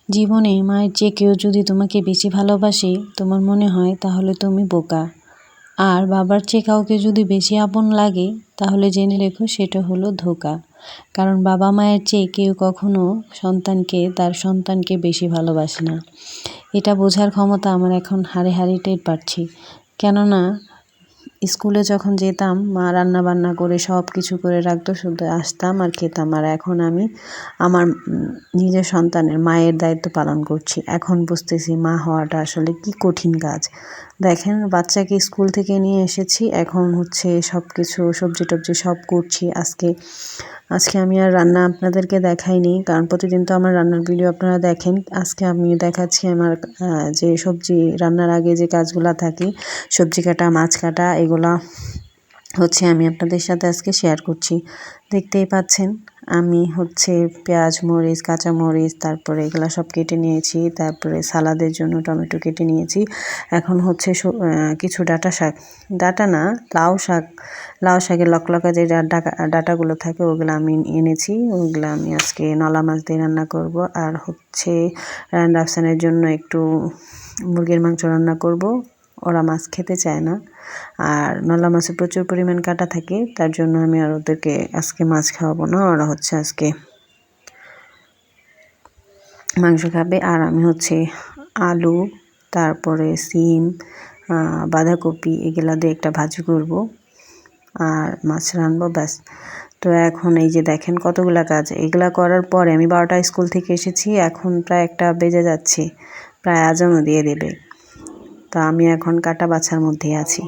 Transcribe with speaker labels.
Speaker 1: জীবনে মায়ের চেয়ে কেউ যদি তোমাকে বেশি ভালোবাসে তোমার মনে হয় তাহলে তুমি বোকা। আর বাবার চেয়ে কাউকে যদি বেশি আপন লাগে তাহলে জেনে রেখো সেটা হলো ধোঁকা। কারণ বাবা মায়ের চেয়ে কেউ কখনো তার সন্তানকে বেশি ভালোবাসে না। এটা বোঝার ক্ষমতা আমার এখন হাড়ে হাড়ে টের পাচ্ছি। কেননা স্কুলে যখন যেতাম মা রান্না বান্না করে সব কিছু করে রাখতো, শুধু আসতাম আর খেতাম। আর এখন আমি আমার নিজের সন্তানের মায়ের দায়িত্ব পালন করছি। এখন বুঝতেছি মা হওয়াটা আসলে কি কঠিন কাজ। দেখেন, বাচ্চাকে স্কুল থেকে নিয়ে এসেছি, এখন হচ্ছে সব কিছু সবজি টবজি সব করছি। আজকে আমি আর রান্না আপনাদেরকে দেখাইনি, কারণ প্রতিদিন তো আমার রান্নার ভিডিও আপনারা দেখেন। আজকে আমি দেখাচ্ছি আমার যে সবজি রান্নার আগে যে কাজগুলো থাকে, সবজি কাটা, মাছ কাটা, এগুলা হচ্ছে আমি আপনাদের সাথে আজকে শেয়ার করছি। দেখতেই পাচ্ছেন আমি হচ্ছে পেঁয়াজ, মরিচ, কাঁচামরিচ, তারপরে এগুলা সব কেটে নিয়েছি। তারপরে সালাদের জন্য টমেটো কেটে নিয়েছি। এখন হচ্ছে কিছু ডাটা না, লাউ শাকের লকলকা যে ডাটাগুলো থাকে ওগুলো আমি এনেছি। ওগুলো আমি আজকে নলা মাছ দিয়ে রান্না করব। আর হচ্ছে রাফসানের জন্য একটু মুরগির মাংস রান্না করব। ওরা মাছ খেতে চায় না, আর নলা মাছে প্রচুর পরিমাণ কাঁটা থাকে, তার জন্য আমি আর ওদেরকে আজকে মাছ খাওয়াবো না। ওরা হচ্ছে আজকে মাংস খাবে। আর আমি হচ্ছে আলু, তারপরে সিম, বাঁধাকপি এগুলা দিয়ে একটা ভাজি করব আর মাছ রানবো, ব্যাস। তো এখন এই যে দেখেন কতগুলা কাজ, এগুলা করার পরে আমি 12টায় স্কুল থেকে এসেছি। এখন প্রায় 1টা বেজে যাচ্ছে, প্রায় আজানও দিয়ে দেবে। তো আমি এখন কাটা বাছার মধ্যেই আছি।